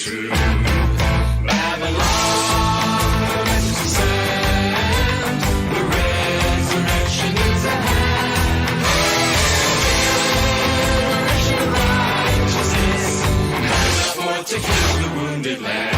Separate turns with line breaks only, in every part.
true. Babylon, as we stand, the resurrection is at hand. Generation of righteousness has forth to kill the wounded land.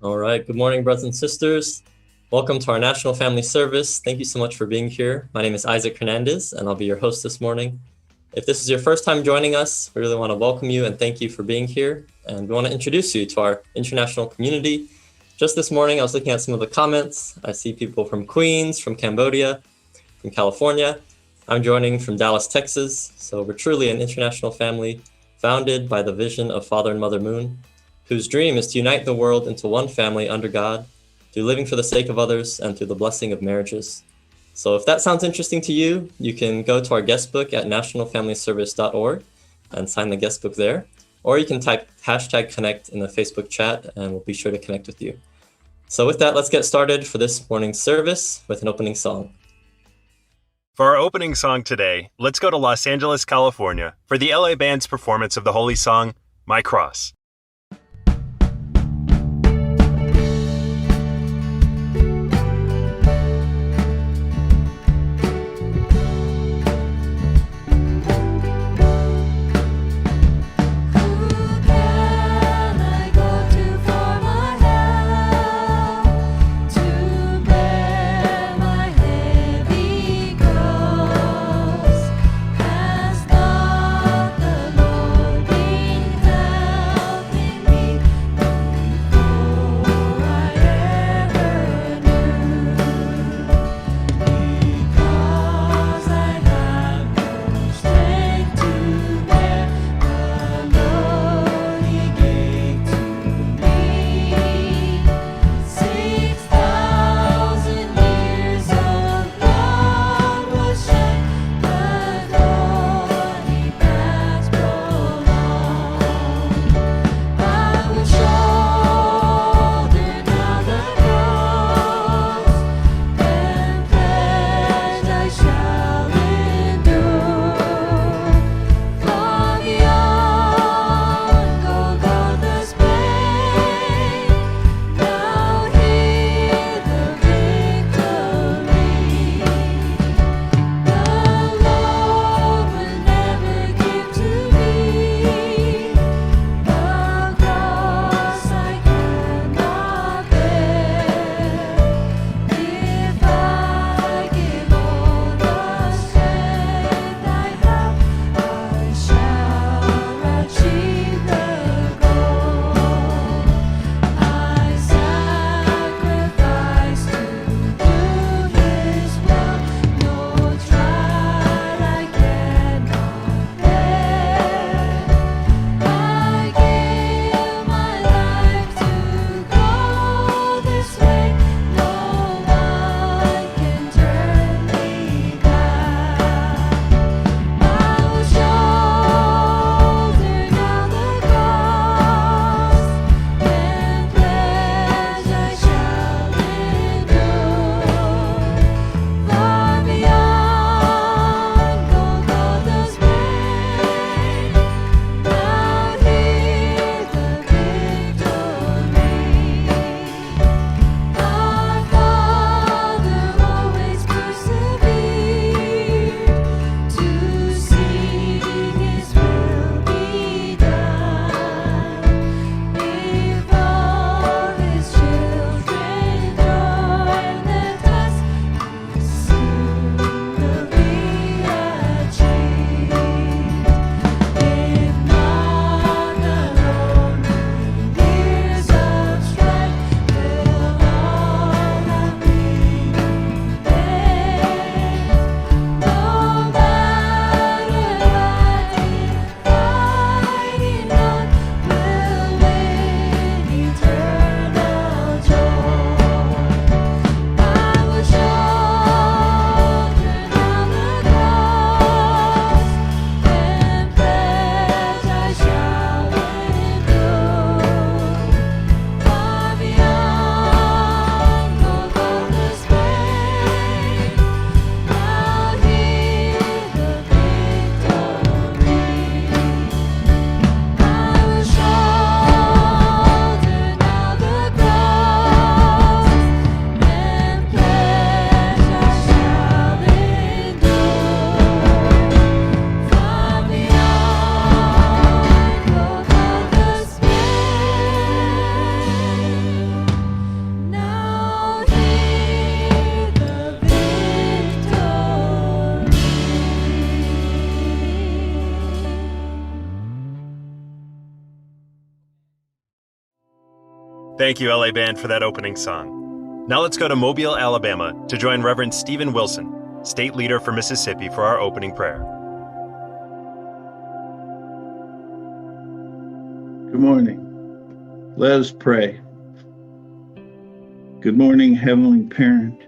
All right, good morning, brothers and sisters. Welcome to our National Family Service. Thank you so much for being here. My name is Isaac Hernandez, and I'll be your host this morning. If this is your first time joining us, we really want to welcome you and thank you for being here. And we want to introduce you to our international community. Just this morning, I was looking at some of the comments. I see people from Queens, from Cambodia, from California. I'm joining from Dallas, Texas. So we're truly an international family founded by the vision of Father and Mother Moon, whose dream is to unite the world into one family under God, through living for the sake of others and through the blessing of marriages. So if that sounds interesting to you, you can go to our guest book at nationalfamilyservice.org and sign the guest book there, or you can type #connect in the Facebook chat and we'll be sure to connect with you. So with that, let's get started for this morning's service with an opening song.
For our opening song today, let's go to Los Angeles, California for the LA Band's performance of the holy song, My Cross.
Has not the Lord been held
Thank you, LA Band, for that opening song. Now let's go to Mobile, Alabama, to join Reverend Stephen Wilson, State Leader for Mississippi, for our opening prayer.
Good morning. Let us pray. Good morning, Heavenly Parent.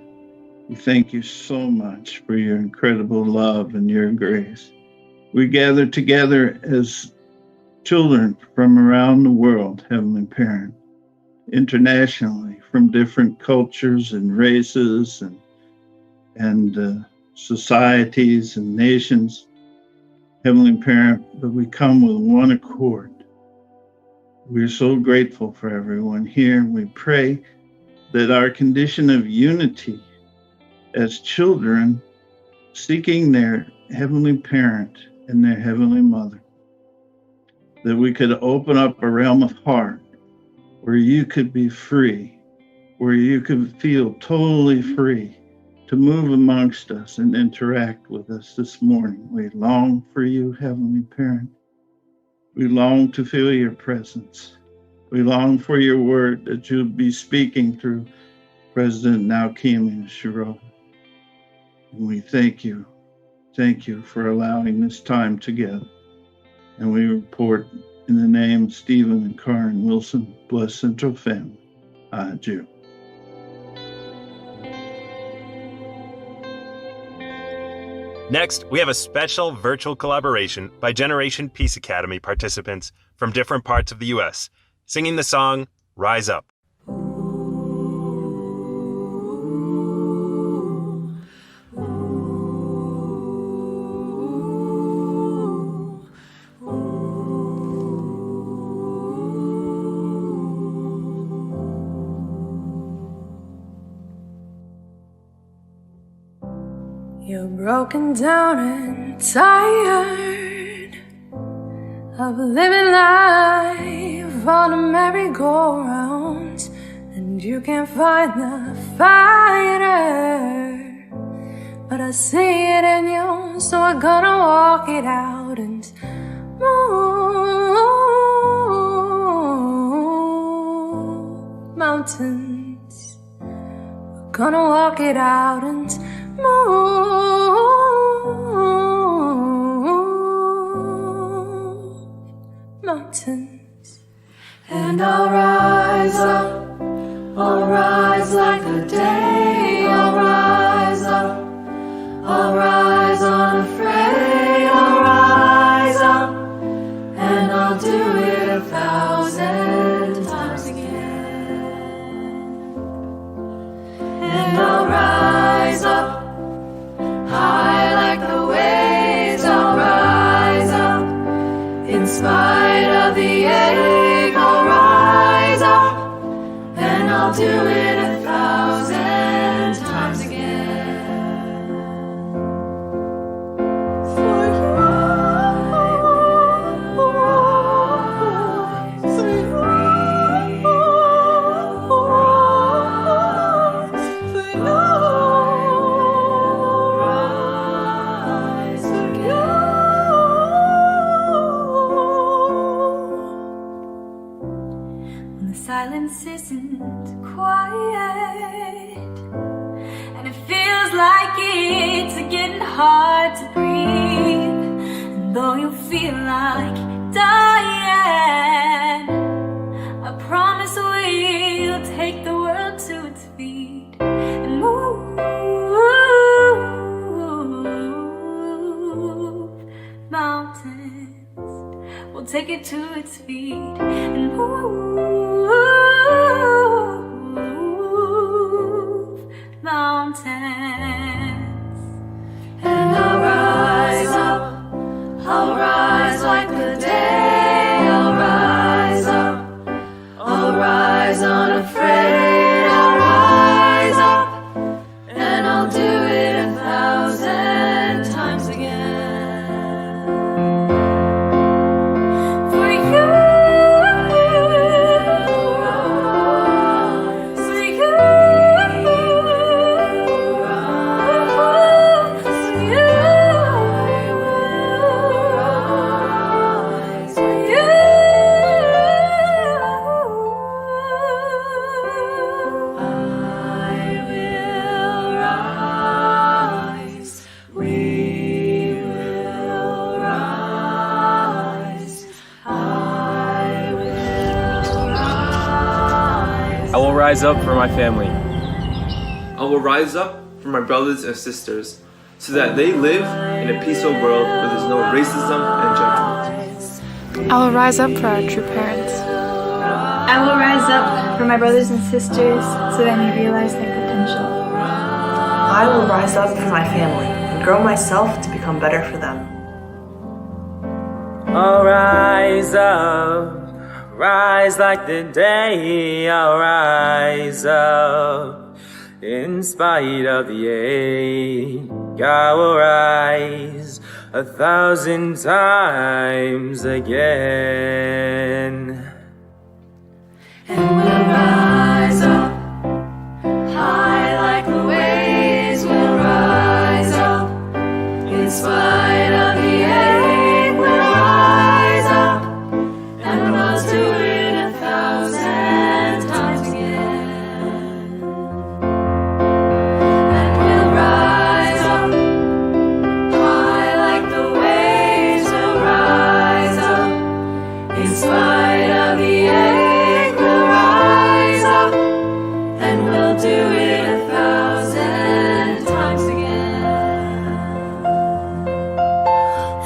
We thank you so much for your incredible love and your grace. We gather together as children from around the world, Heavenly Parent, internationally, from different cultures and races and societies and nations, Heavenly Parent, but we come with one accord. We're so grateful for everyone here. We pray that our condition of unity as children seeking their Heavenly Parent and their Heavenly Mother, that we could open up a realm of heart where you could be free, where you could feel totally free to move amongst us and interact with us this morning. We long for you, Heavenly Parent. We long to feel your presence. We long for your word that you'll be speaking through President Naukimi Shiro. And we thank you. Thank you for allowing this time together. And we report in the name of Stephen and Karen Wilson, Blessed Central Family, Jew.
Next, we have a special virtual collaboration by Generation Peace Academy participants from different parts of the U.S., singing the song, Rise Up.
You're broken down and tired of living life on a merry-go-round, and you can't find the fighter, but I see it in you, so we're gonna walk it out and move mountains. We're gonna walk it out and move mountains. And I'll rise up, I'll rise like the day, I'll rise up, I'll rise unafraid, I'll rise up, and I'll do it 1,000 times again. And I'll rise up high like the waves, I'll rise up. In spite of the ache, I'll rise up, and I'll do it 1,000 times again. For you, silence isn't quiet, and it feels like it's getting hard to breathe. And though you feel like dying, I promise we'll take the world to its feet and move mountains. We'll take it to its feet and move mountains. And I'll rise up, I'll rise like the day, I'll rise up, I'll rise unafraid, I'll rise up, and I'll do it 1,000 times again. For you,
I will rise up for my family.
I will rise up for my brothers and sisters so that they live in a peaceful world where there's no racism and judgment.
I will rise up for our true parents.
I will rise up for my brothers and sisters so they may realize their potential.
I will rise up for my family and grow myself to become better for them.
I'll rise up, rise like the day. I'll rise up in spite of the ache. I will rise 1,000 times again.
And we'll rise up high like the waves. We'll rise up in spite of the ache. We'll rise up and we'll do it 1,000 times again. And we'll rise up high like the waves. We'll rise up in spite of the ache. Do it 1,000 times again.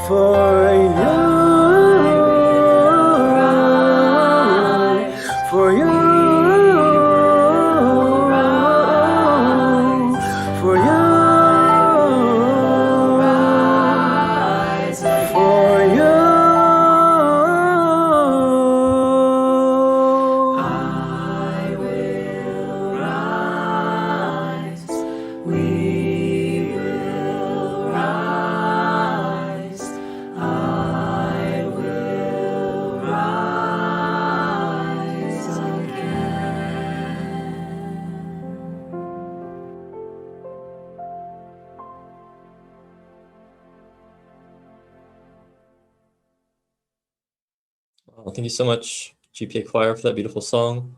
For you, for you, for you, for you.
Well, thank you so much, GPA Choir, for that beautiful song.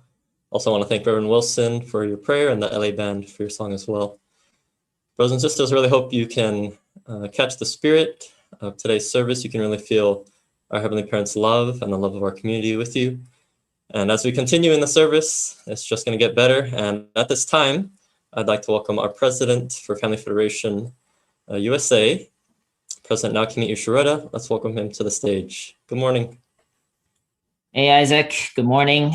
Also, I want to thank Reverend Wilson for your prayer and the LA Band for your song as well. Brothers and sisters, I really hope you can catch the spirit of today's service. You can really feel our Heavenly Parents' love and the love of our community with you. And as we continue in the service, it's just going to get better. And at this time, I'd like to welcome our President for Family Federation USA, President Naoki Ushirota. Let's welcome him to the stage. Good morning.
Hey, Isaac. Good morning.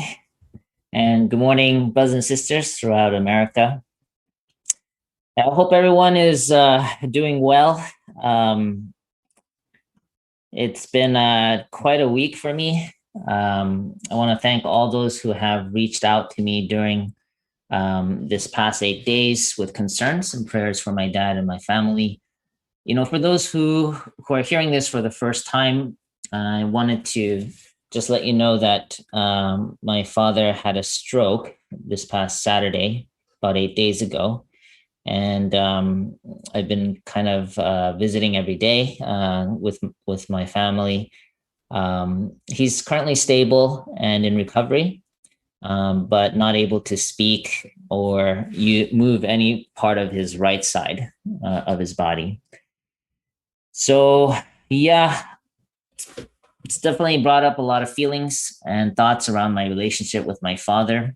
And good morning, brothers and sisters throughout America. I hope everyone is doing well. It's been quite a week for me. I want to thank all those who have reached out to me during this past 8 days with concerns and prayers for my dad and my family. You know, for those who are hearing this for the first time, I wanted to just let you know that my father had a stroke this past Saturday, about 8 days ago. And I've been kind of visiting every day with my family. He's currently stable and in recovery, but not able to speak or move any part of his right side of his body. So, yeah, it's definitely brought up a lot of feelings and thoughts around my relationship with my father,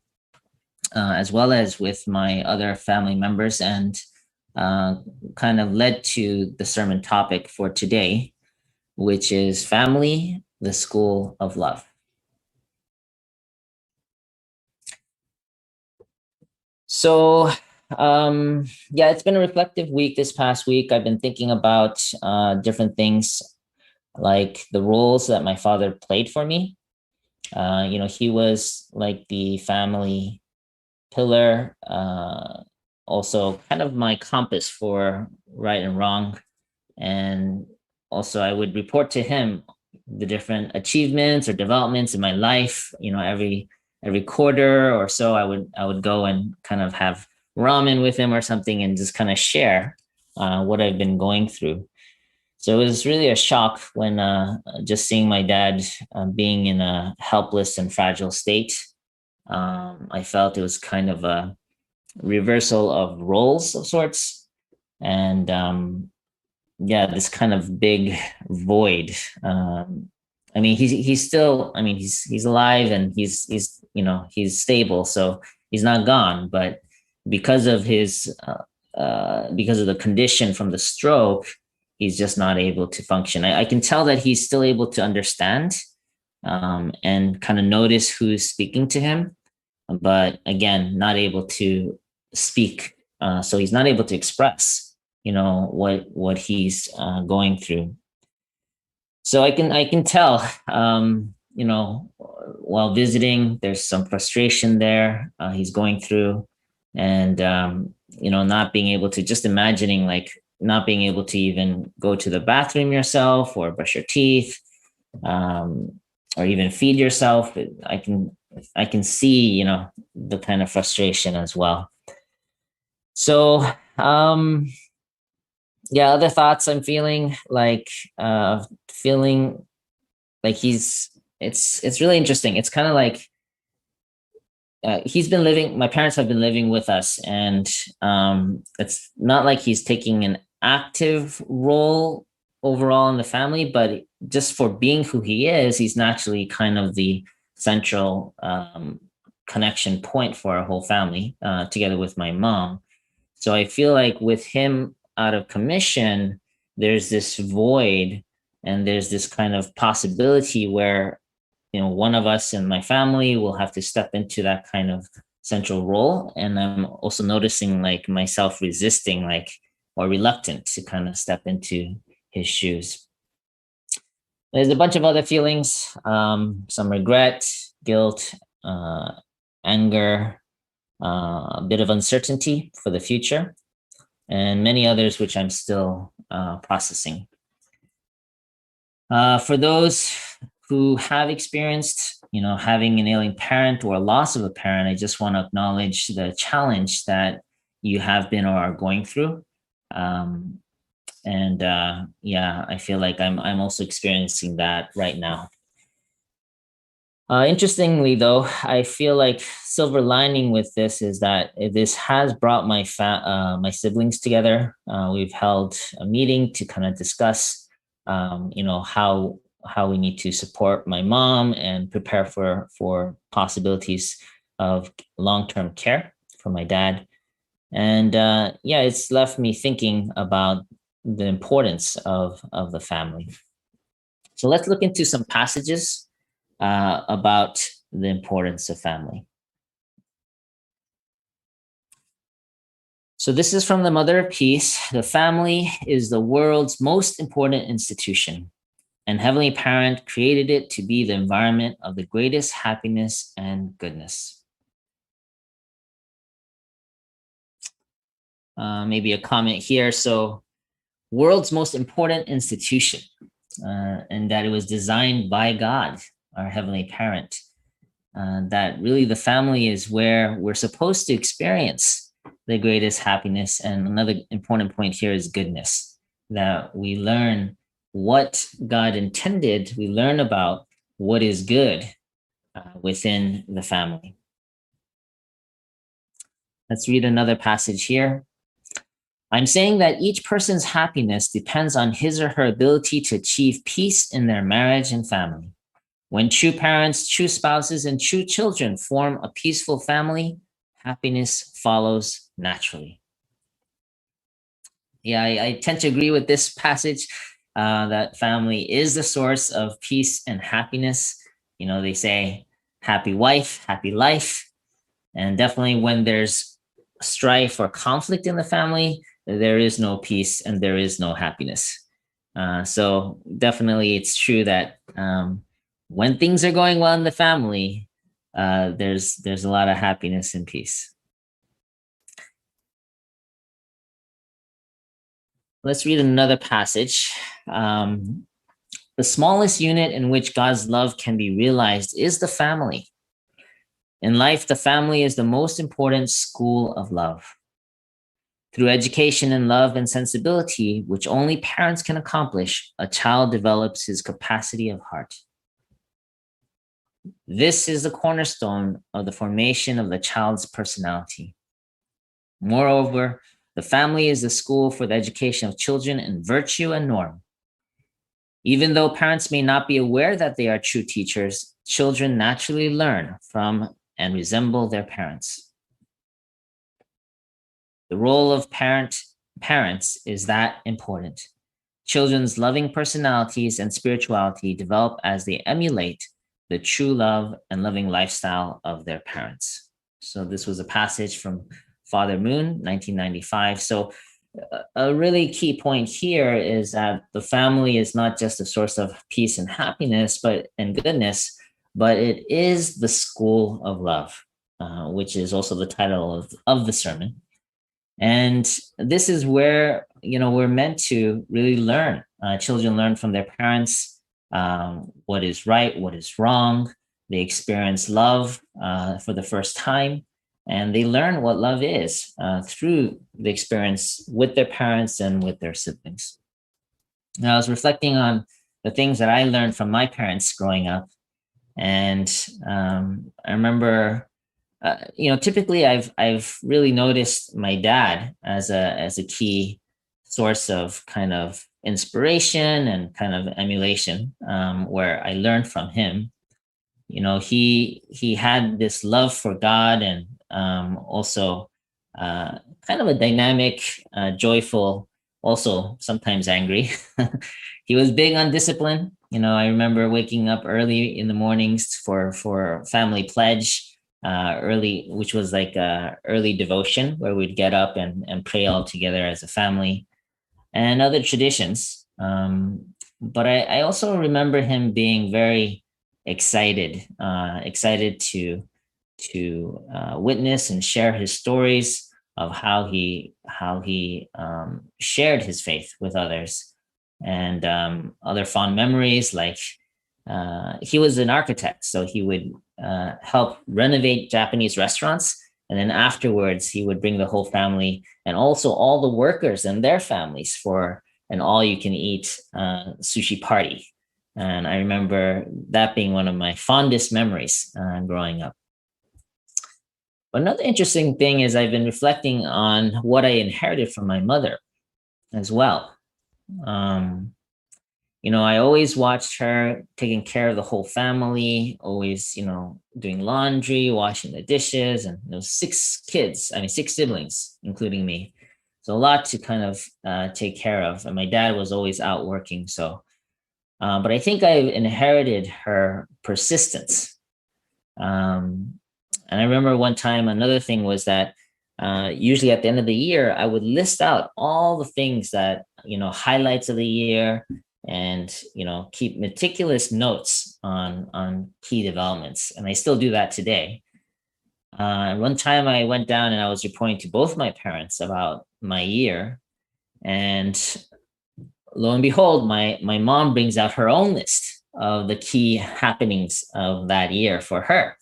as well as with my other family members, and kind of led to the sermon topic for today, which is Family, the School of Love. So, yeah, it's been a reflective week this past week. I've been thinking about different things, like the roles that my father played for me. You know, he was like the family pillar, also kind of my compass for right and wrong. And also I would report to him the different achievements or developments in my life. You know, every quarter or so, I would go and kind of have ramen with him or something and just kind of share what I've been going through. So it was really a shock when just seeing my dad being in a helpless and fragile state. I felt it was kind of a reversal of roles of sorts. And yeah, this kind of big void. I mean, he's still, I mean, he's alive and he's, you know, he's stable. So he's not gone, but because of because of the condition from the stroke, he's just not able to function. I can tell that he's still able to understand and kind of notice who's speaking to him, but again, not able to speak. So he's not able to express, what he's going through. So I can tell, while visiting, there's some frustration there he's going through, and not being able to, just imagining like not being able to even go to the bathroom yourself or brush your teeth, or even feed yourself. I can see, the kind of frustration as well. So, other thoughts I'm feeling like it's really interesting. It's kind of like my parents have been living with us, and it's not like he's taking an active role overall in the family, but just for being who he is, he's naturally kind of the central connection point for our whole family, together with my mom. So I feel like with him out of commission, there's this void, and there's this kind of possibility where, one of us in my family will have to step into that kind of central role. And I'm also noticing like myself resisting, or reluctant to kind of step into his shoes. There's a bunch of other feelings, some regret, guilt, anger, a bit of uncertainty for the future, and many others which I'm still processing. For those who have experienced, having an ailing parent or a loss of a parent, I just want to acknowledge the challenge that you have been or are going through. I feel like I'm also experiencing that right now. Interestingly, though, I feel like silver lining with this is that this has brought my siblings together. We've held a meeting to kind of discuss, how we need to support my mom and prepare for possibilities of long-term care for my dad. And it's left me thinking about the importance of the family. So let's look into some passages about the importance of family. So this is from the Mother of Peace. The family is the world's most important institution, and Heavenly Parent created it to be the environment of the greatest happiness and goodness. Maybe a comment here. So, world's most important institution, and that it was designed by God, our Heavenly Parent. That really the family is where we're supposed to experience the greatest happiness. And another important point here is goodness, that we learn what God intended. We learn about what is good within the family. Let's read another passage here. I'm saying that each person's happiness depends on his or her ability to achieve peace in their marriage and family. When true parents, true spouses, and true children form a peaceful family, happiness follows naturally. Yeah, I tend to agree with this passage, that family is the source of peace and happiness. They say happy wife, happy life. And definitely when there's strife or conflict in the family, there is no peace and there is no happiness. So definitely it's true that when things are going well in the family, there's a lot of happiness and peace. Let's read another passage. The smallest unit in which God's love can be realized is the family. In life, the family is the most important school of love. Through education in love and sensibility, which only parents can accomplish, a child develops his capacity of heart. This is the cornerstone of the formation of the child's personality. Moreover, the family is the school for the education of children in virtue and norm. Even though parents may not be aware that they are true teachers, children naturally learn from and resemble their parents. The role of parents is that important. Children's loving personalities and spirituality develop as they emulate the true love and loving lifestyle of their parents. So this was a passage from Father Moon, 1995. So a really key point here is that the family is not just a source of peace and happiness, and goodness, but it is the school of love, which is also the title of the sermon. And this is where, we're meant to really learn. Children learn from their parents what is right, what is wrong. They experience love for the first time, and they learn what love is through the experience with their parents and with their siblings. Now, I was reflecting on the things that I learned from my parents growing up. And I remember, typically I've really noticed my dad as a key source of kind of inspiration and kind of emulation, where I learned from him. He had this love for God, and also kind of a dynamic, joyful, also sometimes angry. He was big on discipline. I remember waking up early in the mornings for family pledge, early, which was like early devotion, where we'd get up and pray all together as a family, and other traditions. But I also remember him being very excited to witness and share his stories of how he shared his faith with others, and other fond memories, like he was an architect, so he would help renovate Japanese restaurants, and then afterwards he would bring the whole family and also all the workers and their families for an all-you-can-eat sushi party. And I remember that being one of my fondest memories growing up. But another interesting thing is I've been reflecting on what I inherited from my mother as well. I always watched her taking care of the whole family, always, doing laundry, washing the dishes, and six siblings, including me. So a lot to kind of take care of. And my dad was always out working. So, but I think I inherited her persistence. And I remember one time, another thing was that usually at the end of the year, I would list out all the things that, highlights of the year, and keep meticulous notes on key developments. And I still do that today. One time I went down and I was reporting to both my parents about my year, and lo and behold, my mom brings out her own list of the key happenings of that year for her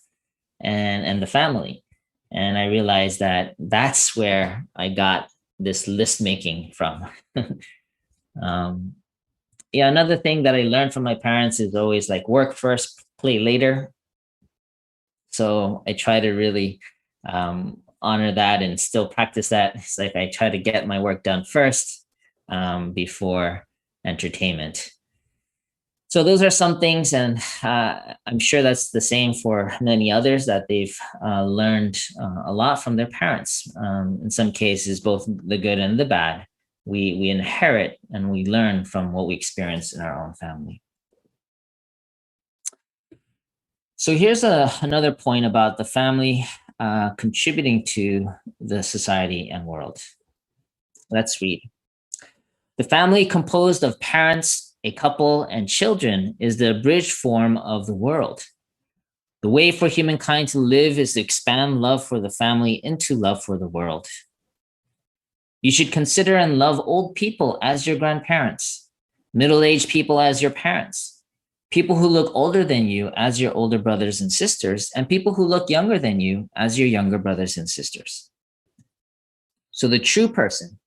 and the family. And I realized that that's where I got this list making from. Another thing that I learned from my parents is always like work first, play later. So I try to really honor that and still practice that. It's like I try to get my work done first before entertainment. So those are some things, and I'm sure that's the same for many others, that they've learned a lot from their parents. In some cases, both the good and the bad. We inherit and we learn from what we experience in our own family. So here's another point about the family contributing to the society and world. Let's read. The family, composed of parents, a couple, and children, is the abridged form of the world. The way for humankind to live is to expand love for the family into love for the world. You should consider and love old people as your grandparents, middle-aged people as your parents, people who look older than you as your older brothers and sisters, and people who look younger than you as your younger brothers and sisters. So the true person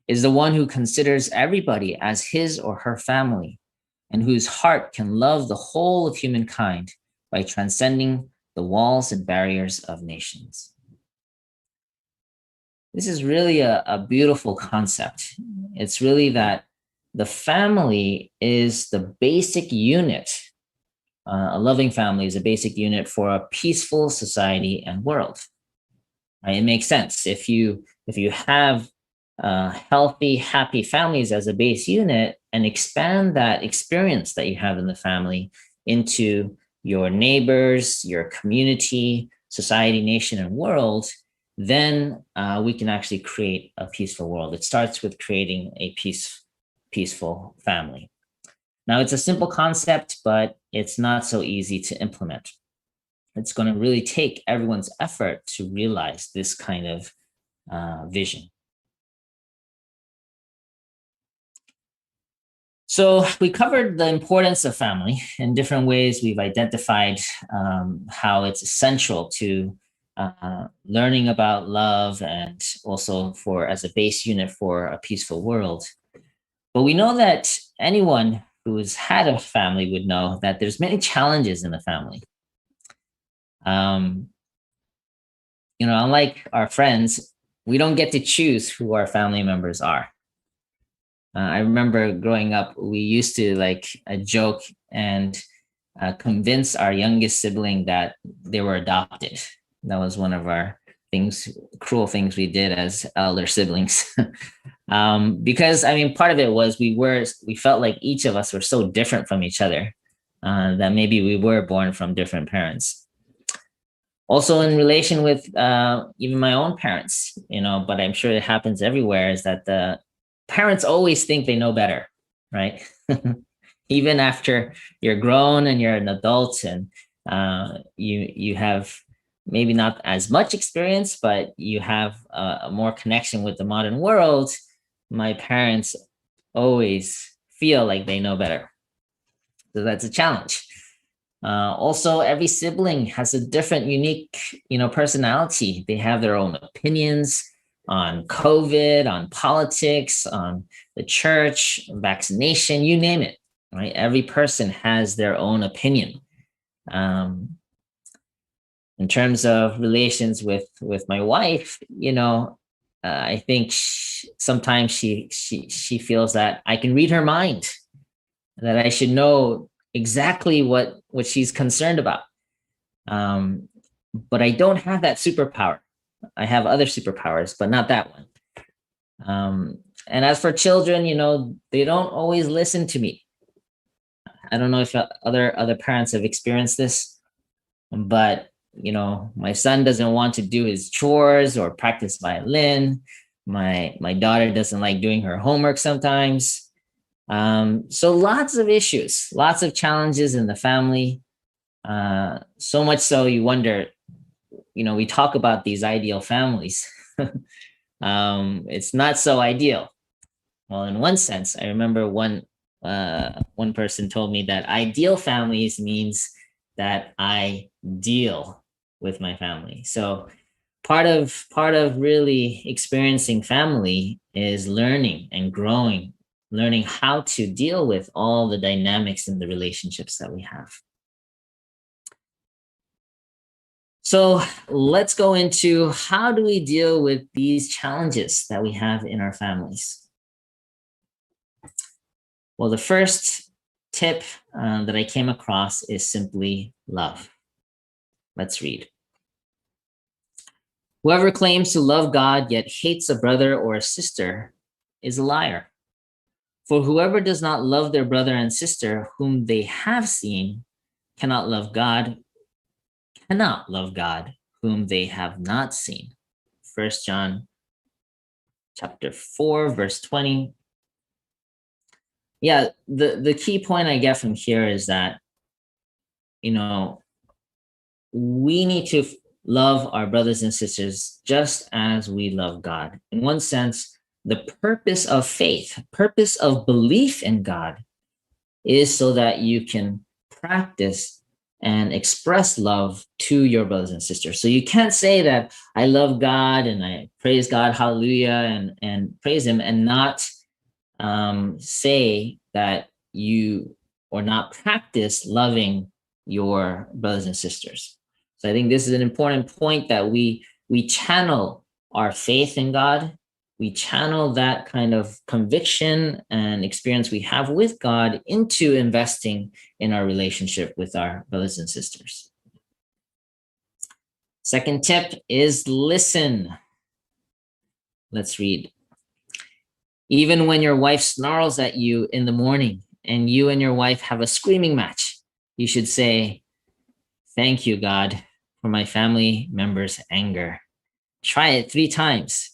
is the one who considers everybody as his or her family, and whose heart can love the whole of humankind by transcending the walls and barriers of nations. This is really a beautiful concept. It's really that the family is the basic unit. A loving family is a basic unit for a peaceful society and world. Right? It makes sense. If you if you have healthy, happy families as a base unit and expand that experience that you have in the family into your neighbors, your community, society, nation, and world, then we can actually create a peaceful world. It starts with creating a peaceful family. Now, it's a simple concept, but it's not so easy to implement. It's going to really take everyone's effort to realize this kind of vision. So we covered the importance of family in different ways. We've identified how it's essential to learning about love and also as a base unit for a peaceful world. But we know that anyone who's had a family would know that there's many challenges in the family. Unlike our friends, we don't get to choose who our family members are. I remember growing up, we used to joke and convince our youngest sibling that they were adopted. That was one of our cruel things we did as elder siblings. Because part of it was we felt like each of us were so different from each other that maybe we were born from different parents. Also in relation with even my own parents, but I'm sure it happens everywhere, is that the parents always think they know better, right? Even after you're grown and you're an adult and you have maybe not as much experience, but you have a more connection with the modern world, my parents always feel like they know better. So that's a challenge. Also, every sibling has a different, unique, personality. They have their own opinions on COVID, on politics, on the church, vaccination, you name it, right? Every person has their own opinion. In terms of relations with my wife, I think sometimes she feels that I can read her mind, that I should know exactly what she's concerned about. But I don't have that superpower. I have other superpowers, but not that one. And as for children, they don't always listen to me. I don't know if other parents have experienced this, but my son doesn't want to do his chores or practice violin. My daughter doesn't like doing her homework sometimes. So lots of issues, lots of challenges in the family. So much so you wonder, we talk about these ideal families. It's not so ideal. Well, in one sense, I remember one person told me that ideal families means that I deal with my family. So part of really experiencing family is learning and growing, learning how to deal with all the dynamics in the relationships that we have. So let's go into how do we deal with these challenges that we have in our families? Well, the first tip that I came across is simply love. Let's read. Whoever claims to love God yet hates a brother or a sister is a liar. For whoever does not love their brother and sister whom they have seen cannot love God whom they have not seen. 1 John chapter 4, verse 20. Yeah, the key point I get from here is that, we need to love our brothers and sisters just as we love God. In one sense, the purpose of faith, purpose of belief in God is so that you can practice and express love to your brothers and sisters. So you can't say that I love God and I praise God, hallelujah, and praise him, and not say that you or not practice loving your brothers and sisters. So I think this is an important point, that we channel our faith in God. We channel that kind of conviction and experience we have with God into investing in our relationship with our brothers and sisters. Second tip is listen. Let's read. Even when your wife snarls at you in the morning and you and your wife have a screaming match, you should say, "Thank you, God, for my family member's anger." Try it 3 times.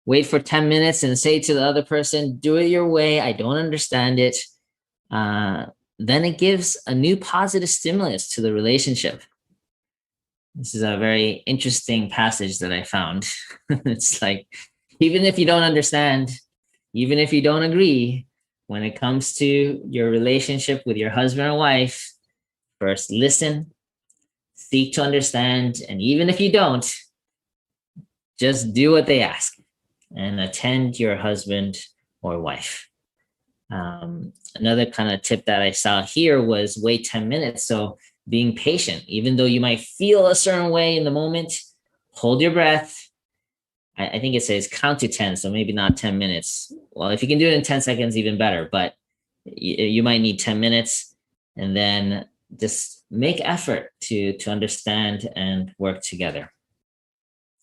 Wait for 10 minutes and say to the other person, "Do it your way. I don't understand it." Then it gives a new positive stimulus to the relationship. This is a very interesting passage that I found. It's like, even if you don't understand, even if you don't agree, when it comes to your relationship with your husband or wife, first listen, seek to understand, and even if you don't, just do what they ask and attend your husband or wife. Another kind of tip that I saw here was wait 10 minutes. So being patient, even though you might feel a certain way in the moment, hold your breath. I think it says count to 10, so maybe not 10 minutes. Well, if you can do it in 10 seconds, even better, but you might need 10 minutes, and then just make effort to understand and work together.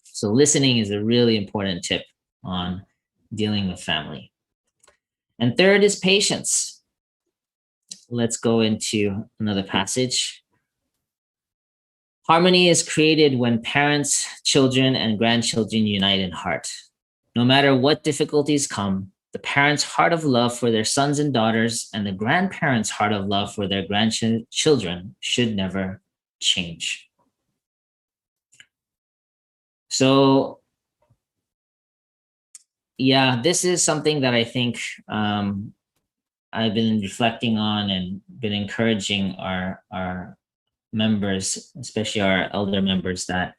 So listening is a really important tip on dealing with family. And third is patience. Let's go into another passage. Harmony is created when parents, children, and grandchildren unite in heart. No matter what difficulties come, the parents' heart of love for their sons and daughters and the grandparents' heart of love for their grandchildren should never change. So, yeah, this is something that I think I've been reflecting on and been encouraging our members, especially our elder members, that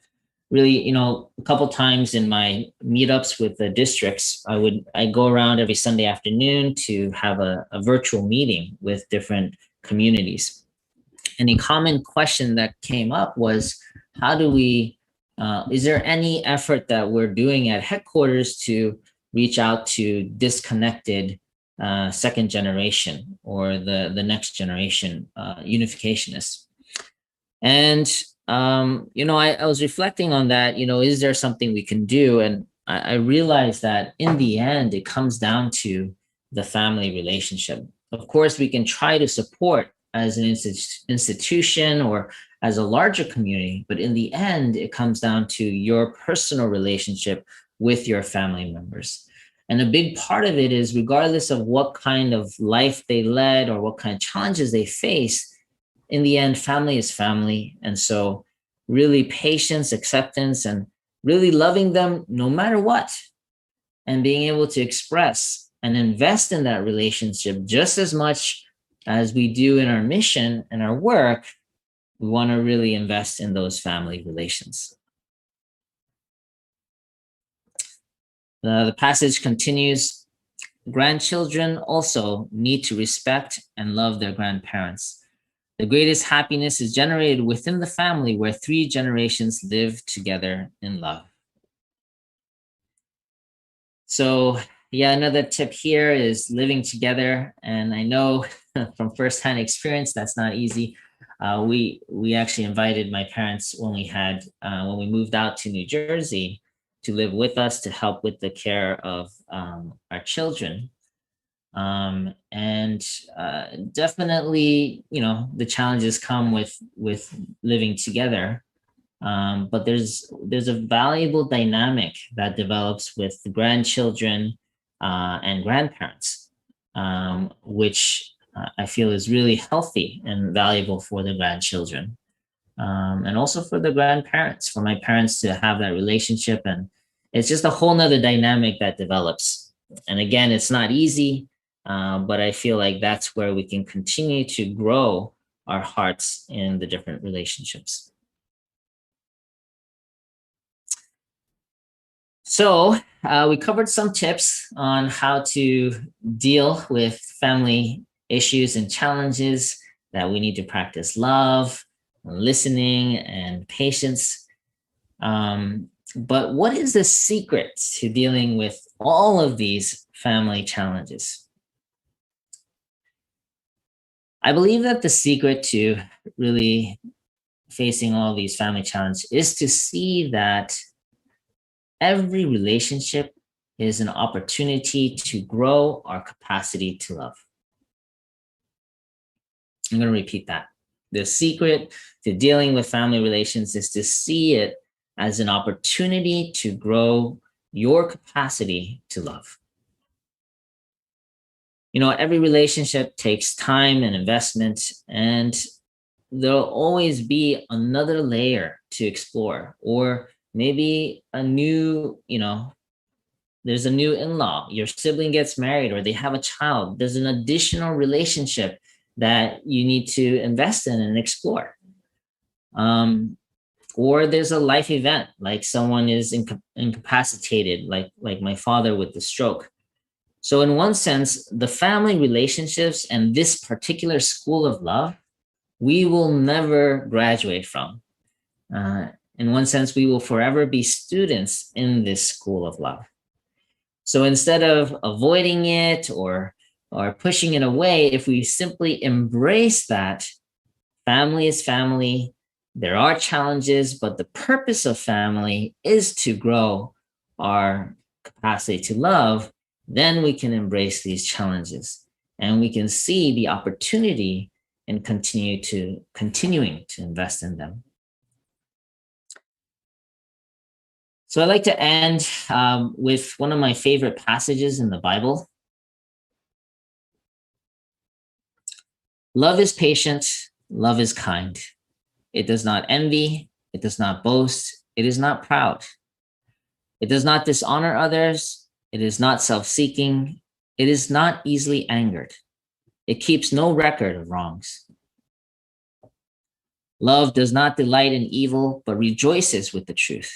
really, a couple times in my meetups with the districts, I go around every Sunday afternoon to have a virtual meeting with different communities. And a common question that came up was, how do we, is there any effort that we're doing at headquarters to reach out to disconnected second generation or the next generation unificationists? And, I was reflecting on that, is there something we can do? And I realized that in the end, it comes down to the family relationship. Of course, we can try to support as an institution or as a larger community, but in the end, it comes down to your personal relationship with your family members. And a big part of it is, regardless of what kind of life they led or what kind of challenges they face, in the end, family is family. And so really patience, acceptance, and really loving them no matter what, and being able to express and invest in that relationship just as much as we do in our mission and our work. We want to really invest in those family relations. The passage continues. Grandchildren also need to respect and love their grandparents. The greatest happiness is generated within the family where 3 generations live together in love. So, another tip here is living together. And I know from firsthand experience, that's not easy. We actually invited my parents when we moved out to New Jersey to live with us to help with the care of our children. Definitely, the challenges come with living together. But there's a valuable dynamic that develops with the grandchildren and grandparents, which I feel is really healthy and valuable for the grandchildren. And also for the grandparents, for my parents to have that relationship. And it's just a whole nother dynamic that develops. And again, it's not easy. But I feel like that's where we can continue to grow our hearts in the different relationships. So we covered some tips on how to deal with family issues and challenges, that we need to practice love, listening, and patience. But what is the secret to dealing with all of these family challenges? I believe that the secret to really facing all these family challenges is to see that every relationship is an opportunity to grow our capacity to love. I'm going to repeat that. The secret to dealing with family relations is to see it as an opportunity to grow your capacity to love. You know, every relationship takes time and investment, and there'll always be another layer to explore, or maybe a new, there's a new in-law, your sibling gets married, or they have a child. There's an additional relationship that you need to invest in and explore. Or there's a life event, like someone is incapacitated, like my father with the stroke. So in one sense, the family relationships and this particular school of love, we will never graduate from. In one sense, we will forever be students in this school of love. So instead of avoiding it or pushing it away, if we simply embrace that family is family, there are challenges, but the purpose of family is to grow our capacity to love, then we can embrace these challenges and we can see the opportunity and continuing to invest in them. So I'd like to end with one of my favorite passages in the Bible. Love is patient, love is kind. It does not envy, it does not boast, it is not proud. It does not dishonor others, it is not self-seeking, it is not easily angered. It keeps no record of wrongs. Love does not delight in evil, but rejoices with the truth.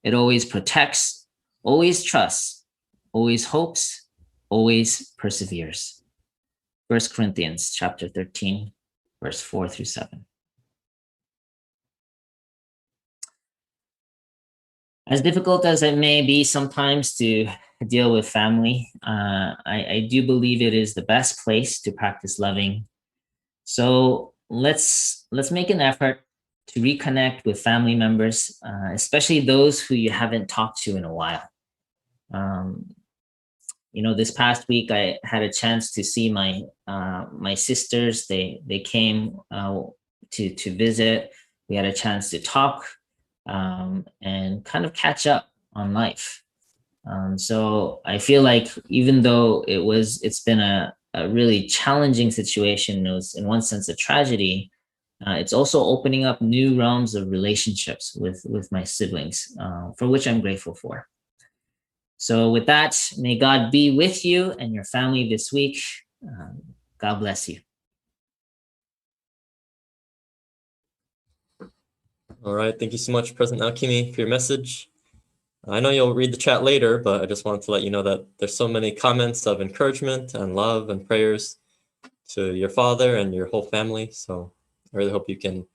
It always protects, always trusts, always hopes, always perseveres. 1 Corinthians chapter 13, verse 4 through 7. As difficult as it may be sometimes to deal with family, I do believe it is the best place to practice loving. So let's make an effort to reconnect with family members, especially those who you haven't talked to in a while. This past week I had a chance to see my sisters. They came to visit. We had a chance to talk and kind of catch up on life. So I feel like even though it's been a really challenging situation, it was in one sense a tragedy, it's also opening up new realms of relationships with my siblings, for which I'm grateful for. So with that, may God be with you and your family this week. God bless you.
All right. Thank you so much, President Alkimi, for your message. I know you'll read the chat later, but I just wanted to let you know that there's so many comments of encouragement and love and prayers to your father and your whole family. So I really hope you can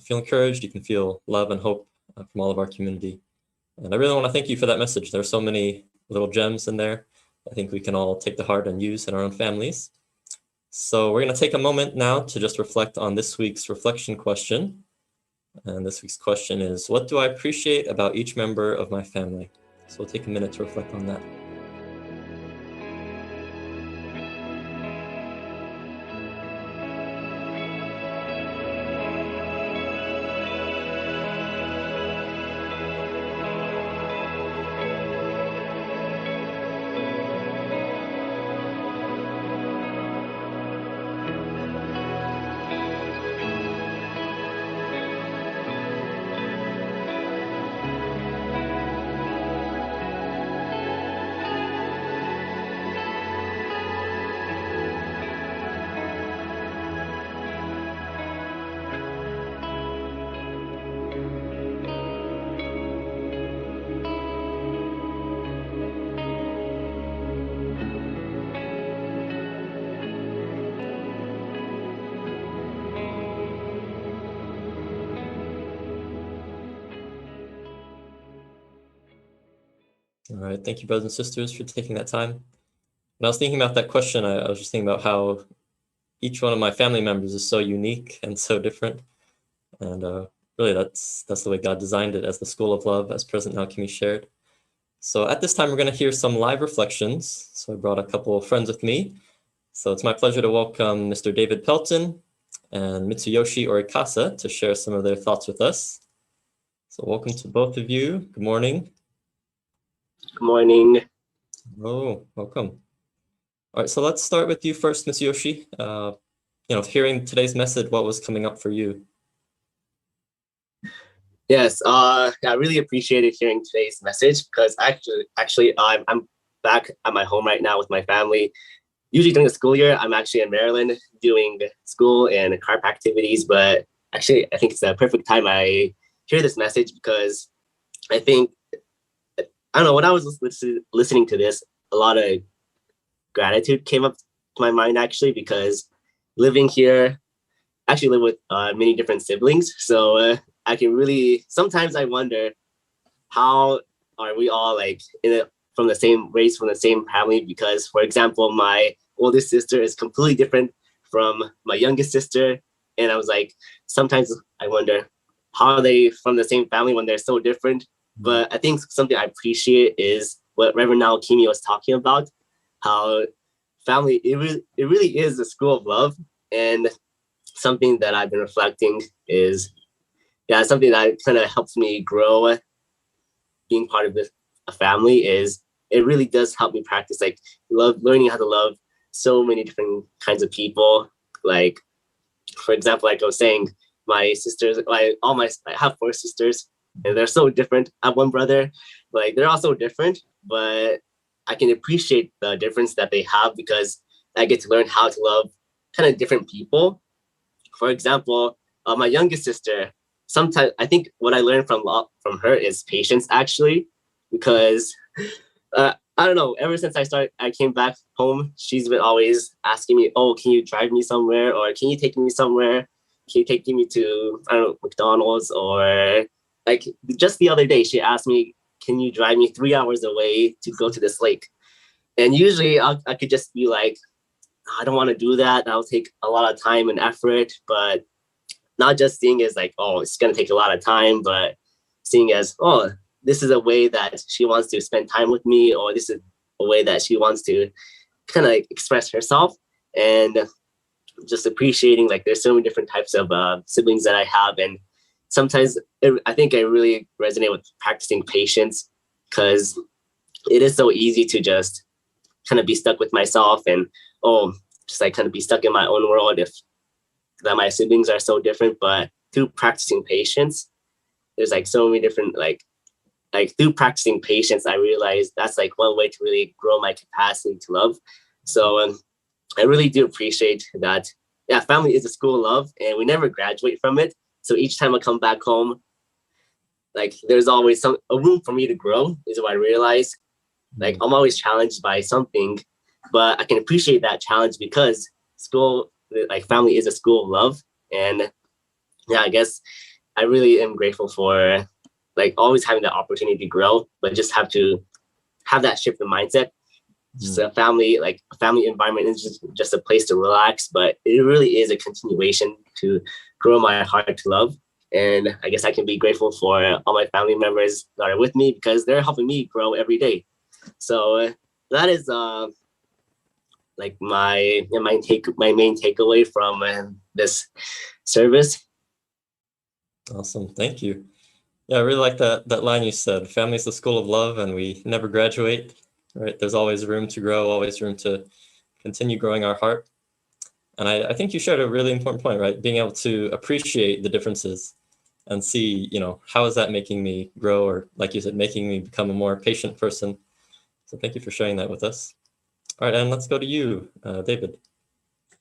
feel encouraged. You can feel love and hope from all of our community. And I really want to thank you for that message. There are so many little gems in there I think we can all take to heart and use in our own families. So we're going to take a moment now to just reflect on this week's reflection question. And this week's question is, what do I appreciate about each member of my family? So we'll take a minute to reflect on that. All right, thank you, brothers and sisters, for taking that time. When I was thinking about that question, I was just thinking about how each one of my family members is so unique and so different. And really that's the way God designed it, as the school of love, as President Alchemy shared. So at this time, we're going to hear some live reflections. So I brought a couple of friends with me. So it's my pleasure to welcome Mr. David Pelton and Mitsuyoshi Orikasa to share some of their thoughts with us. So welcome to both of you. Good morning.
Good morning.
Oh, welcome. All right, so let's start with you first, Mitsuyoshi. Hearing today's message, what was coming up for you?
Yes, I really appreciated hearing today's message because actually, I'm back at my home right now with my family. Usually during the school year, I'm actually in Maryland doing school and carp activities, but actually, I think it's the perfect time I hear this message because I think, I don't know, when I was listening to this, a lot of gratitude came up to my mind actually, because living here, I actually live with many different siblings. So I can really, sometimes I wonder, how are we all like from the same race, from the same family? Because, for example, my oldest sister is completely different from my youngest sister. And I was like, sometimes I wonder, how are they from the same family when they're so different? But I think something I appreciate is what Reverend Naokimi was talking about, how family, it really is a school of love. And something that I've been reflecting is, something that kind of helps me grow being part of a family is it really does help me practice like learning how to love so many different kinds of people. Like, for example, like I was saying, my sisters, I have 4 sisters and they're so different. I have one brother, like they're all so different, but I can appreciate the difference that they have because I get to learn how to love kind of different people. For example, my youngest sister, sometimes I think what I learned from her is patience actually, because I don't know, ever since I came back home, she's been always asking me, oh, can you drive me somewhere? Or can you take me somewhere? Can you take me to, I don't know, McDonald's? Or like just the other day, she asked me, can you drive me 3 hours away to go to this lake? And usually I could just be like, I don't want to do that. That'll take a lot of time and effort, but not just seeing as like, oh, it's going to take a lot of time, but seeing as, oh, this is a way that she wants to spend time with me, or this is a way that she wants to kind of express herself. And just appreciating, like, there's so many different types of siblings that I have. And sometimes I think I really resonate with practicing patience, because it is so easy to just kind of be stuck with myself and, just like kind of be stuck in my own world if that my siblings are so different. But through practicing patience, there's like so many different, like through practicing patience, I realized that's like one way to really grow my capacity to love. So I really do appreciate that. Yeah, family is a school of love and we never graduate from it. So each time I come back home, like there's always a room for me to grow, is what I realize. Like I'm always challenged by something, but I can appreciate that challenge because school, like family is a school of love. And yeah, I guess I really am grateful for like always having the opportunity to grow, but just have to have that shift in mindset. Just a family environment is just a place to relax, but it really is a continuation to grow my heart to love. And I guess I can be grateful for all my family members that are with me because they're helping me grow every day. So that is like my main takeaway from this service.
Awesome, thank you. Yeah, I really like that line you said. Family is the school of love, and we never graduate. Right? There's always room to grow, always room to continue growing our heart. And I think you shared a really important point, right? Being able to appreciate the differences and see, how is that making me grow, or like you said, making me become a more patient person. So thank you for sharing that with us. All right, and let's go to you, David.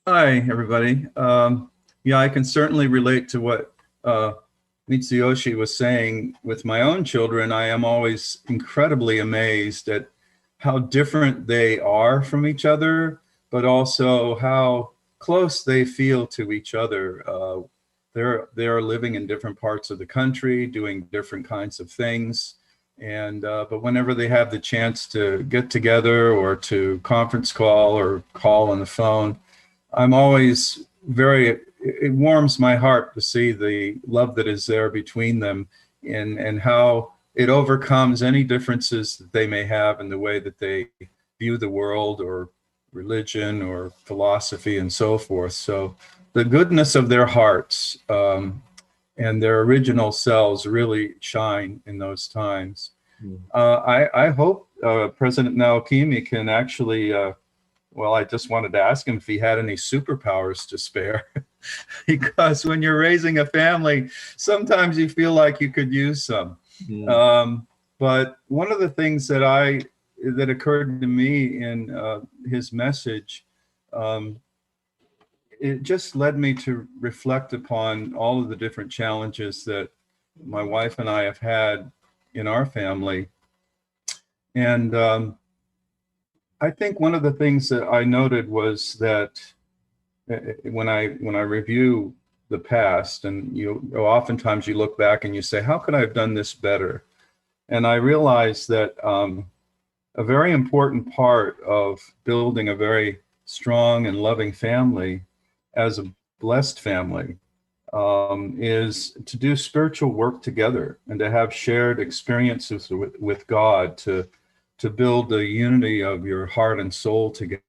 Hi, everybody. I can certainly relate to what Mitsuyoshi was saying. With my own children, I am always incredibly amazed at how different they are from each other, but also how close they feel to each other. They're living in different parts of the country, doing different kinds of things. And but whenever they have the chance to get together or to conference call or call on the phone, I'm always very it warms my heart to see the love that is there between them, and how it overcomes any differences that they may have in the way that they view the world or religion or philosophy and so forth. So the goodness of their hearts and their original selves really shine in those times. I hope President Naokimi can actually, well, I just wanted to ask him if he had any superpowers to spare, because when you're raising a family, sometimes you feel like you could use some. But one of the things that occurred to me in his message, it just led me to reflect upon all of the different challenges that my wife and I have had in our family. And I think one of the things that I noted was that when I review the past, and oftentimes you look back and you say, how could I have done this better? And I realized that a very important part of building a very strong and loving family as a blessed family is to do spiritual work together and to have shared experiences with God, to build the unity of your heart and soul together.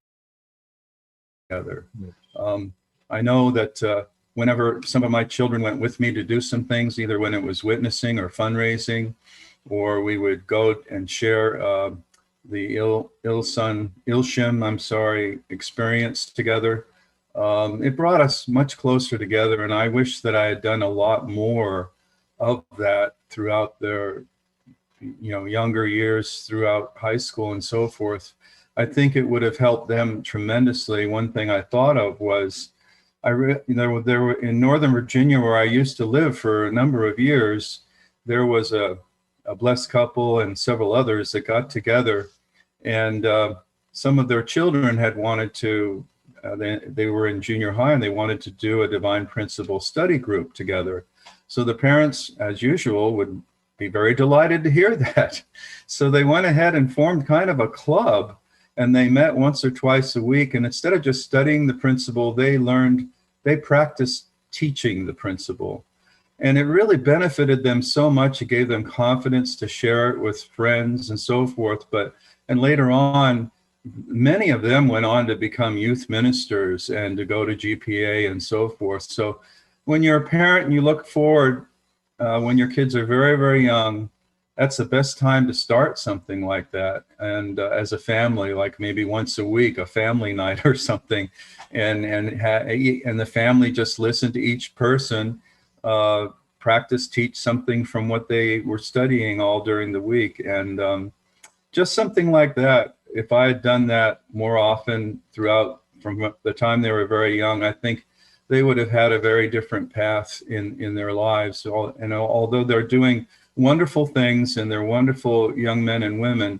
I know that whenever some of my children went with me to do some things, either when it was witnessing or fundraising, or we would go and share the Ilshim experience together, it brought us much closer together. And I wish that I had done a lot more of that throughout their younger years, throughout high school and so forth. I think it would have helped them tremendously. One thing I thought of was, there were in Northern Virginia, where I used to live for a number of years, there was a blessed couple and several others that got together, and some of their children had wanted to, they were in junior high, and they wanted to do a divine principle study group together. So the parents, as usual, would be very delighted to hear that. So they went ahead and formed kind of a club, and they met once or twice a week. And instead of just studying the principle, they practiced teaching the principle. And it really benefited them so much. It gave them confidence to share it with friends and so forth. And later on, many of them went on to become youth ministers and to go to GPA and so forth. So when you're a parent and you look forward, when your kids are very, very young, that's the best time to start something like that. And as a family, like maybe once a week, a family night or something, and the family just listen to each person, practice, teach something from what they were studying all during the week. And just something like that. If I had done that more often throughout, from the time they were very young, I think they would have had a very different path in their lives. And although they're doing wonderful things and they're wonderful young men and women,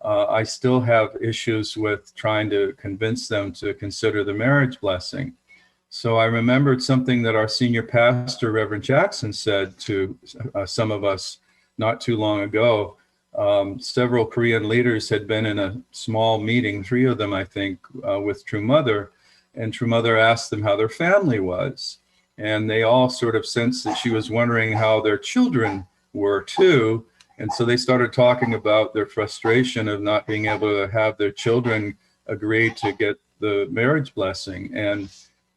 I still have issues with trying to convince them to consider the marriage blessing. So I remembered something that our senior pastor, Reverend Jackson, said to some of us not too long ago. Several Korean leaders had been in a small meeting, 3 of them, I think, with True Mother, and True Mother asked them how their family was. And they all sort of sensed that she was wondering how their children were too. And so they started talking about their frustration of not being able to have their children agree to get the marriage blessing. And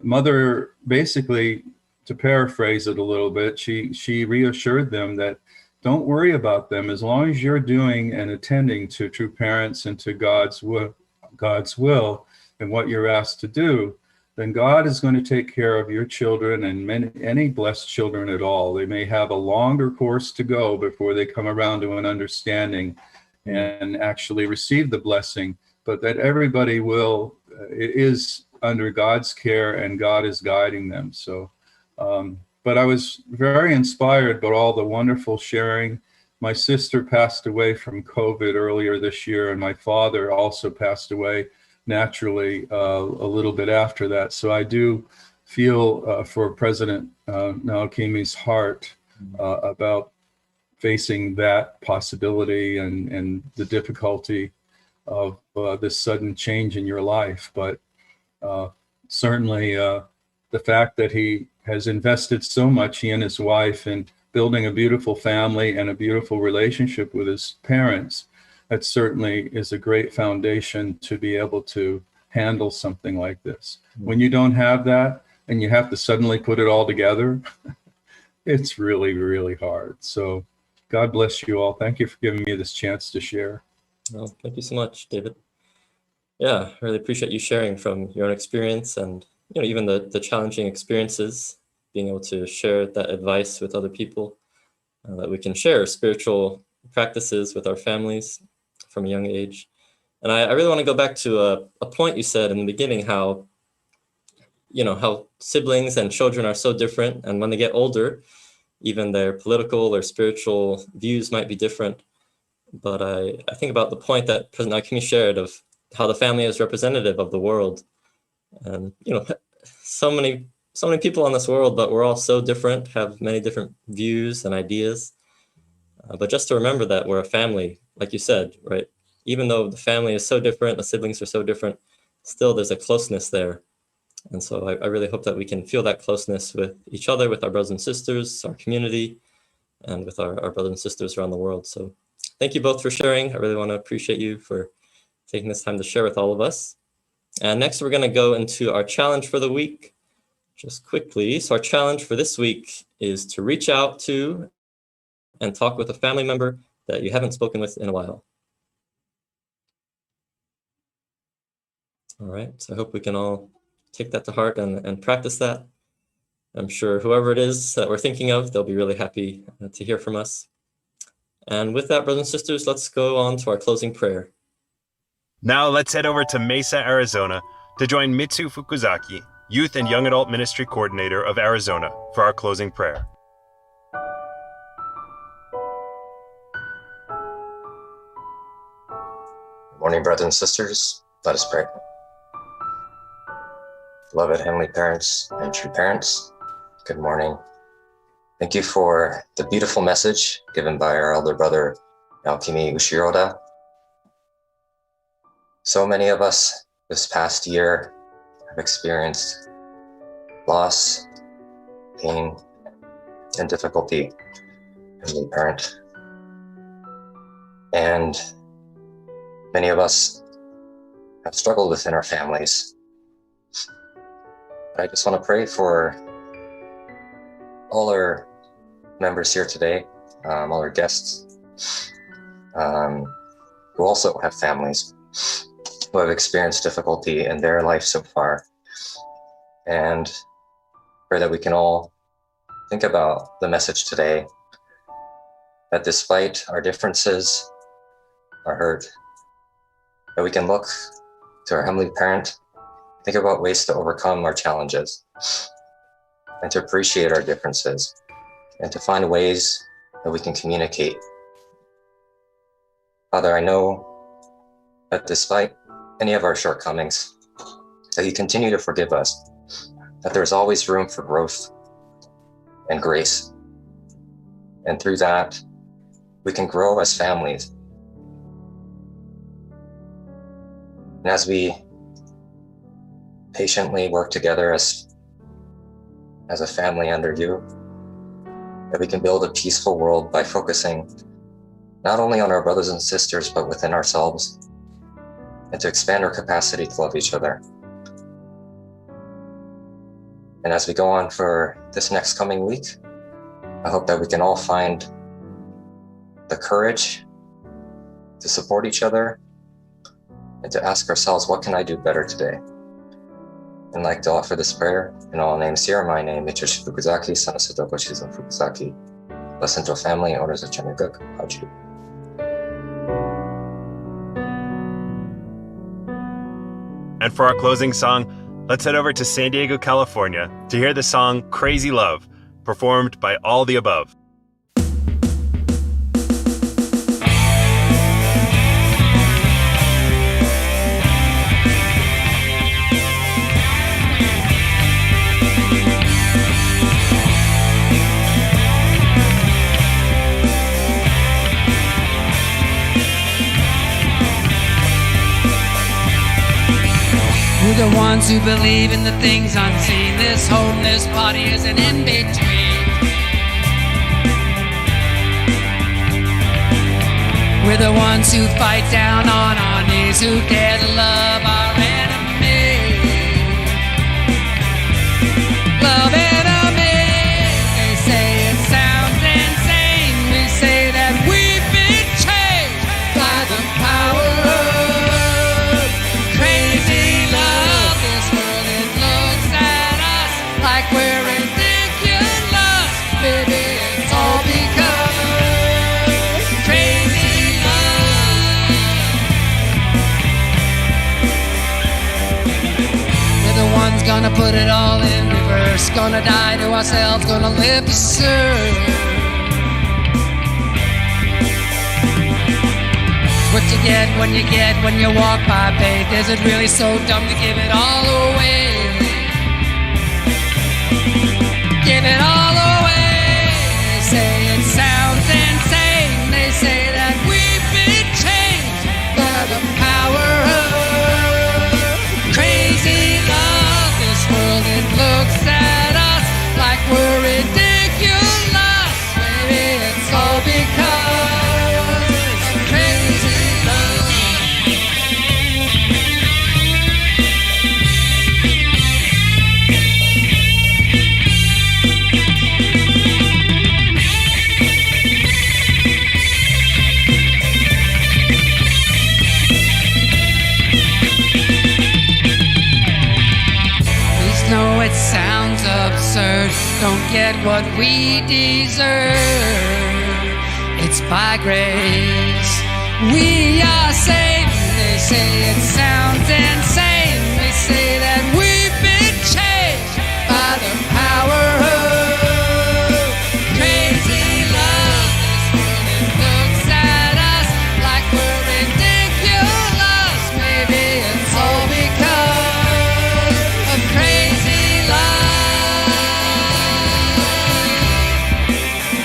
Mother, basically, to paraphrase it a little bit, she reassured them that don't worry about them. As long as you're doing and attending to True Parents and to God's will and what you're asked to do, then God is going to take care of your children and any blessed children at all. They may have a longer course to go before they come around to an understanding and actually receive the blessing, but that everybody will, it is under God's care and God is guiding them. So, but I was very inspired by all the wonderful sharing. My sister passed away from COVID earlier this year, and my father also passed away naturally a little bit after that. So I do feel for President Naokimi's heart about facing that possibility and the difficulty of this sudden change in your life. But certainly the fact that he has invested so much, he and his wife, in building a beautiful family and a beautiful relationship with his parents. That certainly is a great foundation to be able to handle something like this. When you don't have that and you have to suddenly put it all together, it's really, really hard. So God bless you all. Thank you for giving me this chance to share.
Well, thank you so much, David. Yeah, I really appreciate you sharing from your own experience and even the challenging experiences, being able to share that advice with other people, that we can share spiritual practices with our families from a young age. And I really want to go back to a point you said in the beginning, how siblings and children are so different. And when they get older, even their political or spiritual views might be different. But I think about the point that President Akimi shared of how the family is representative of the world. And, so many people on this world, but we're all so different, have many different views and ideas. But just to remember that we're a family, like you said, right? Even though the family is so different, the siblings are so different, still there's a closeness there. And so I really hope that we can feel that closeness with each other, with our brothers and sisters, our community, and with our brothers and sisters around the world. So thank you both for sharing. I really want to appreciate you for taking this time to share with all of us. And next, we're going to go into our challenge for the week, just quickly. So our challenge for this week is to reach out to and talk with a family member that you haven't spoken with in a while. All right, so I hope we can all take that to heart and practice that. I'm sure whoever it is that we're thinking of, they'll be really happy to hear from us. And with that, brothers and sisters, let's go on to our closing prayer.
Now let's head over to Mesa, Arizona to join Mitsu Fukuzaki, Youth and Young Adult Ministry Coordinator of Arizona, for our closing prayer.
Good morning, brothers and sisters. Let us pray. Beloved Heavenly Parents and true parents, good morning. Thank you for the beautiful message given by our elder brother, Naokimi Ushiroda. So many of us this past year have experienced loss, pain, and difficulty, Heavenly Parent. And many of us have struggled within our families. I just want to pray for all our members here today, all our guests, who also have families, who have experienced difficulty in their life so far. And pray that we can all think about the message today, that despite our differences, our hurt, that we can look to our Heavenly Parent, think about ways to overcome our challenges, and to appreciate our differences, and to find ways that we can communicate. Father, I know that despite any of our shortcomings, that you continue to forgive us, that there's always room for growth and grace. And through that, we can grow as families. And as we patiently work together as a family under you, that we can build a peaceful world by focusing not only on our brothers and sisters, but within ourselves, and to expand our capacity to love each other. And as we go on for this next coming week, I hope that we can all find the courage to support each other and to ask ourselves, what can I do better today? And I'd like to offer this prayer in all names here. My name is Mitsushi Fukuzaki, son of Satoko Shizun Fukuzaki, the Central Family and Orders of Chanuguk, Haju.
And for our closing song, let's head over to San Diego, California to hear the song Crazy Love, performed by All the Above.
You're the one ones who believe in the things unseen. This home, this body is an in-between. We're the ones who fight down on our knees, who dare to love our enemy. Love enemy. They say it sounds insane. We say that we've been changed by the power of crazy love. This world, it looks at us like we're ridiculous. Baby, it's all because crazy love. We're the ones gonna put it all in reverse, gonna die to ourselves, gonna live to serve. What you get when you walk by faith. Is it really so dumb to give it all away? Give it all away. They say it sounds insane. They say that we've been changed by the power of crazy love. This world, it looks at us like we're ridiculous. Maybe it's all because of crazy love. Please know it sounds absurd. Don't get what we deserve. It's by grace we are saved. They say it sounds insane. They say that we've been changed by the power of crazy love. This world, it looks at us like we're ridiculous. Maybe it's all because of crazy love.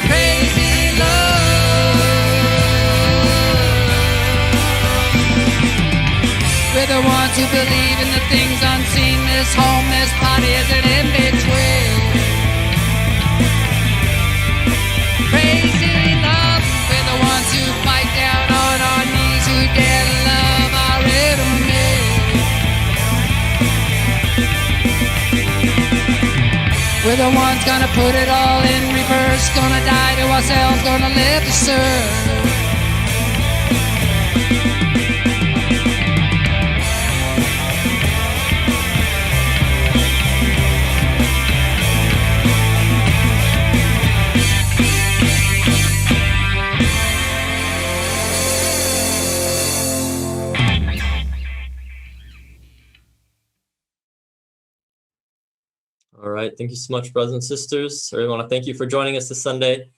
Crazy love. We're the ones who believe in the things unseen. This home, this body is an in-between. Crazy love. We're the ones who fight down on our knees, who dare to love our enemy. We're the ones gonna put it all in reverse, gonna die to ourselves, gonna live to serve.
All right, thank you so much, brothers and sisters. I really want to thank you for joining us this Sunday.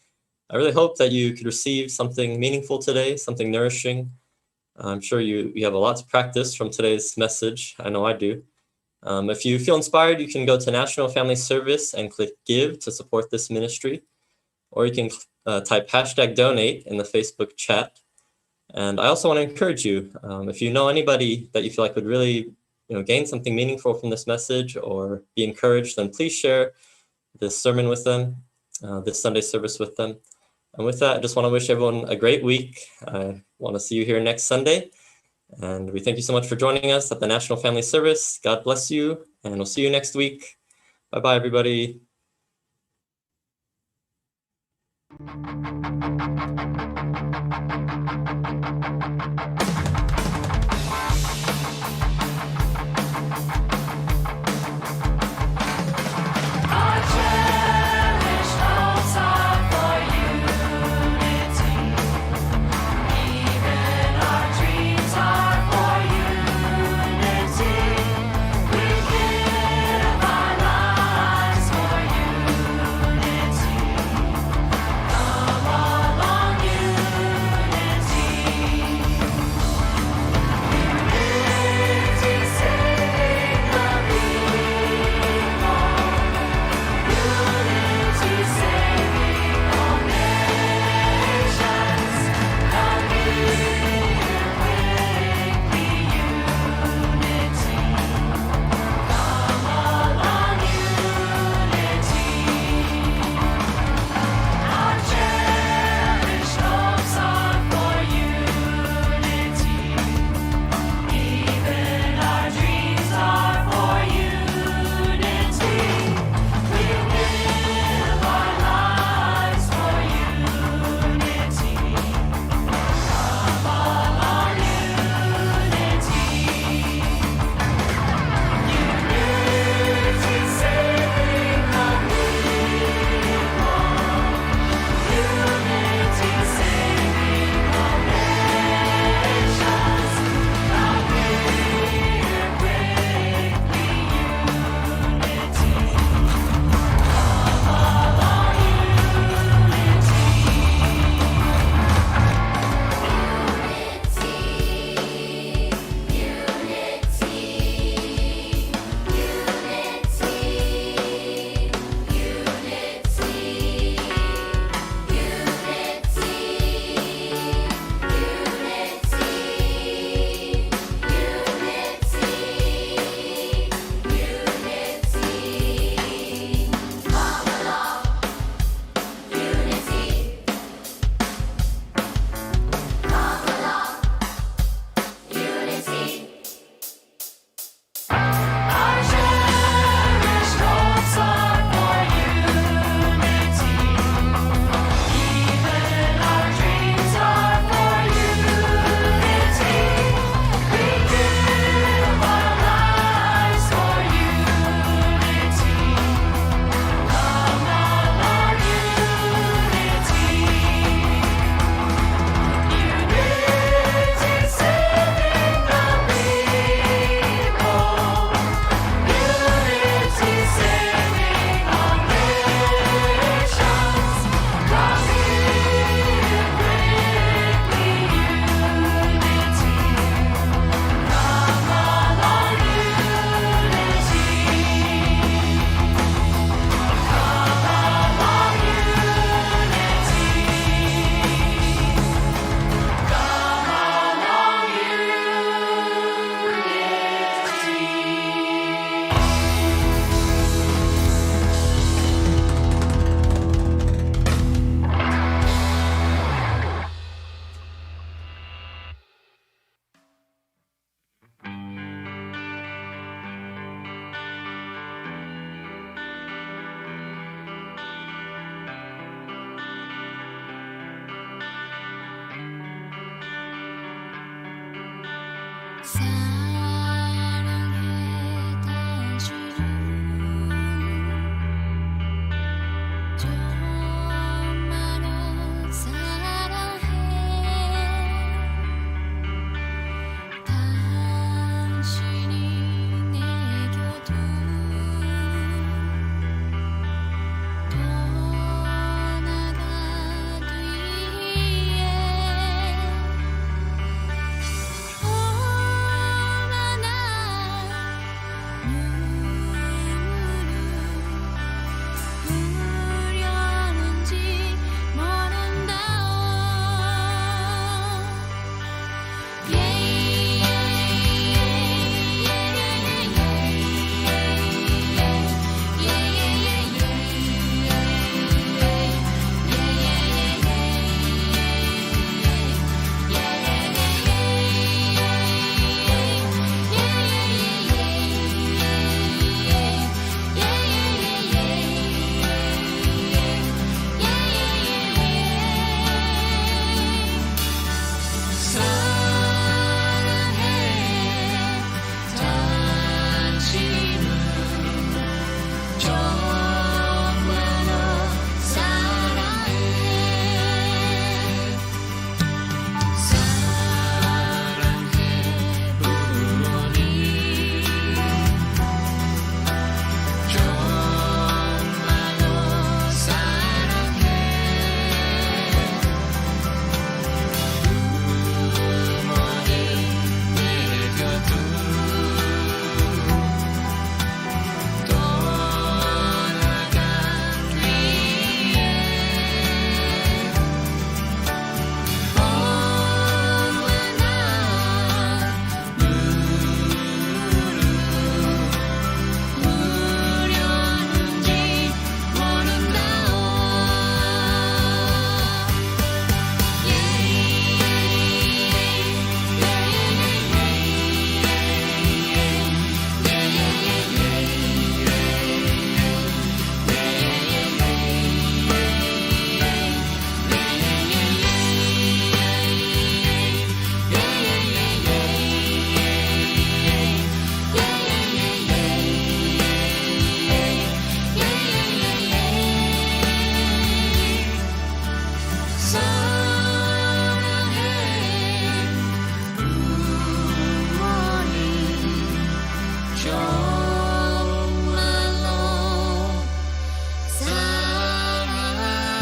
I really hope that you could receive something meaningful today, something nourishing. I'm sure you have a lot to practice from today's message. I know I do. If you feel inspired, you can go to National Family Service and click Give to support this ministry. Or you can type #donate in the Facebook chat. And I also want to encourage you, if you know anybody that you feel like would really gain something meaningful from this message or be encouraged, then please share this sermon with them, this Sunday service with them. And with that, I just want to wish everyone a great week. I want to see you here next Sunday. And we thank you so much for joining us at the National Family Service. God bless you, and we'll see you next week. Bye-bye, everybody.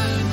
love.